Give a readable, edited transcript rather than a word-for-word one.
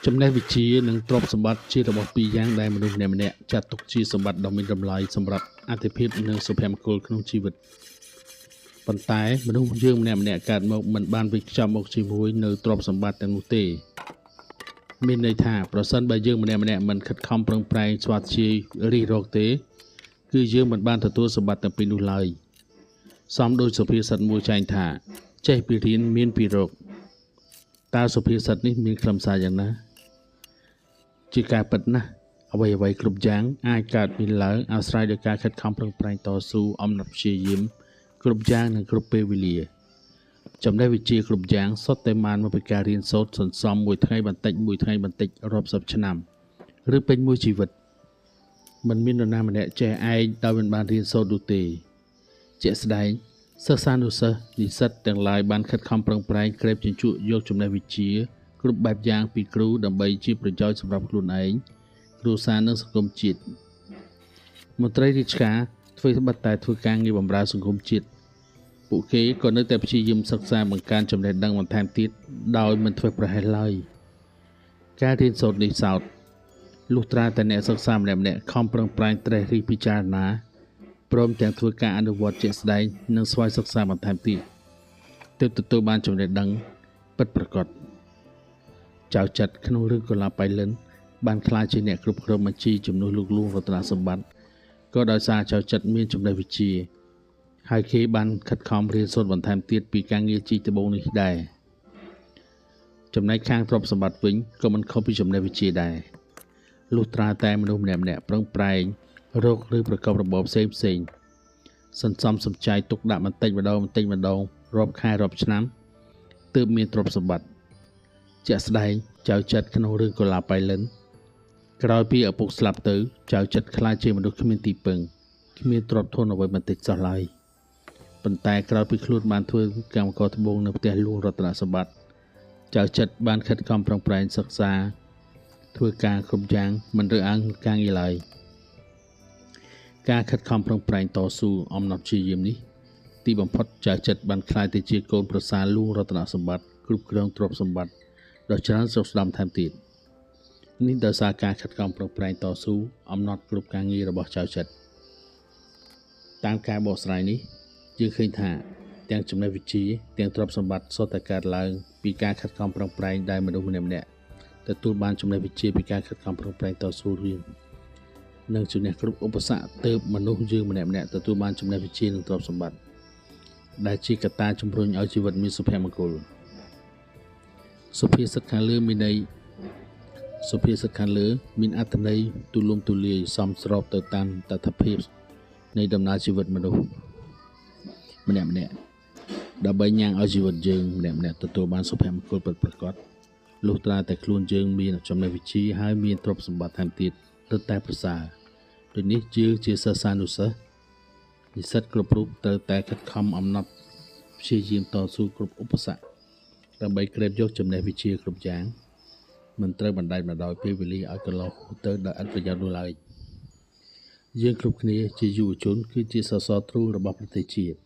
ចំណេះវិជ្ជានិងទ្រព្យសម្បត្តិជារបស់ពីរយ៉ាងដែលមនុស្សម្នាក់ៗចាត់ទុកជាសម្បត្តិដ៏មានតម្លៃសម្រាប់អត្ថិភាពនិងសុភមង្គលក្នុងជីវិតប៉ុន្តែមនុស្សយើងម្នាក់ៗកើតមកមិនបានវិខ្ចប់មកជាមួយនៅទ្រព្យសម្បត្តិទាំងនោះទេមានន័យថាប្រសិនបើយើងម្នាក់ៗមិនខិតខំប្រឹងប្រែងស្វាធ្យាយរិះរកទេគឺយើងមិនបានទទួលសម្បត្តិទាំងពីរនោះឡើយសមដោយសុភាសិតមួយចែងថាចេះពីរៀនមានពីរកតើសុភាសិតនេះមានខ្លឹមសារយ៉ាងណាជាការពិតណាស់អ្វីៗគ្រប់យ៉ាងអាចកើតមានឡើងអាស្រ័យលើការខិតខំប្រឹងប្រែងតស៊ូអំណត់ព្យាយាមគ្រប់យ៉ាងនិងគ្រប់ពេលវេលាចំណេះវិជ្ជាគ្រប់យ៉ាងសុទ្ធតែបានមកពីការរៀនសូត្រសន្សំមួយថ្ងៃបន្តិចរាប់សិបឆ្នាំឬពេញមួយជីវិតមិនមាននរណាម្នាក់ចេះឯងដោយមិនបានរៀនសូត្រនោះទេជាក់ស្ដែងសិស្សានុសិស្សនិស្សិតទាំងឡាយបានខិតខំប្រឹងប្រែងក្រេបជញ្ជក់យកចំណេះវិជ្ជាគ្រប់បែបយ៉ាងពីគ្រូដើម្បីជាប្រយោជន៍សម្រាប់ខ្លួនឯងគ្រួសារនិងសង្គមជាតិមន្ត្រីរាជការធ្វើបិទតែធ្វើការងារបម្រើសង្គមជាតិពួកគេក៏នៅតែព្យាយាមសិក្សាបង្កើនចំណេះដឹងបន្ថែមទៀតដោយមិនធ្វេសប្រហែសឡើយការរៀនសូត្រនេះសោតលុះត្រាតែអ្នកសិក្សាម្នាក់ៗខំប្រឹងប្រែងត្រិះរិះពិចារណាព្រមទាំងធ្វើការអនុវត្តជាក់ស្ដែងនិងស្វ័យសិក្សាបន្ថែមទៀតទើបទទួលបានចំណេះដឹងពិតប្រាកដចៅចិត្រក្នុងរឿងកុលាបបៃលិនបានក្លាយជាអ្នកគ្រប់គ្រងបញ្ជីជំនួសលោកលួងរតនសម្បត្តិក៏ដោយសារចៅចិត្រមានចំណេះវិជ្ជាហើយគេបានខិតខំរៀនសូត្របន្ថែមទៀតពីការងារជីកត្បូងនេះដែរចំណែកខាងទ្រព្យសម្បត្តិវិញក៏មិនខុសពីចំណេះវិជ្ជាដែរលុះត្រាតែមនុស្សម្នាក់ៗប្រឹងប្រែងរកឬប្រកបរបរផ្សេងសន្សំសំចៃទុកដាក់បន្តិចម្ដងរាប់ខែរាប់ឆ្នាំទើបមានទ្រព្យសម្បត្តិជាក់ស្ដែងចៅចិត្រក្នុងរឿងកុលាបបៃលិនក្រោយពីឪពុកស្លាប់ទៅចៅចិត្រក្លាយជាមនុស្សគ្មានទីពឹងគ្មានទ្រព្យធនអ្វីបន្តិចសោះឡើយប៉ុន្តែក្រោយពីខ្លួនបានធ្វើកម្មករត្បូងនៅផ្ទះលួងរតនសម្បត្តិចៅចិត្របានខិតខំប្រឹងប្រែងសិក្សាធ្វើការគ្រប់យ៉ាងមិនរើសអើងការងារឡើយការខិតខំប្រឹងប្រែងតស៊ូអំណត់ព្យាយាមនេះទីបំផុតចៅចិត្របានក្លាយទៅជាកូនប្រសារលួងរតនសម្បត្តិគ្រប់គ្រងទ្រព្យសម្បត្តិដ៏ច្រើនស្រស់ស្ដំថែមទៀតនេះដោយសារការខិតខំប្រឹងប្រែងតស៊ូអំណត់គ្រប់ការងាររបស់ចៅចិត្រតាមការបកស្រាយនេះយើងឃើញថាទាំងចំណេះវិជ្ជាទាំងទ្រព្យសម្បត្តិសុទ្ធតែកើតឡើងពីការខិតខំប្រឹងប្រែងដែលមនុស្សម្នាក់ៗទទួលបានចំណេះវិជ្ជាពីការខិតខំប្រឹងប្រែងតស៊ូរៀននិងជំនះគ្រប់ឧបសគ្គទើបមនុស្សយើងម្នាក់ៗទទួលបានចំណេះវិជ្ជានិងទ្រព្យសម្បត្តិដែលជាកត្តាជំរុញឲ្យជីវិតមានសុភមង្គលសុភាសិតខាងលើមានអត្ថន័យទូលំទូលាយសមស្របទៅតាមតថភាពនៃដំណើរជីវិតមនុស្សម្នាក់ៗដើម្បីញ៉ាំងឲ្យជីវិតយើងម្នាក់ៗទទួលបានសុភមង្គលពិតប្រាកដលុះត្រាតែខ្លួនយើងមានចំណេះវិជ្ជាហើយមានទ្រព្យសម្បត្តិថែមទៀតរឹតតែប្រសើរដូចនេះយើងជាសិស្សានុសិស្សនិស្សិតគ្រប់រូបត្រូវតែខិតខំអំណត់ព្យាយាមតស៊ូគ្រប់ឧបសគ្គដើម្បីក្រេបយកចំណេះវិជ្ជាគ្រប់យ៉ាងមិនត្រូវបណ្តែតបណ្ដោយពេលវេលាឲ្យកន្លងទៅដោយឥតប្រយោជន៍នោះឡើយយើងគ្រប់គ្នាជាយុវជនគឺជាសសរទ្រូងរបស់ប្រទេសជាតិ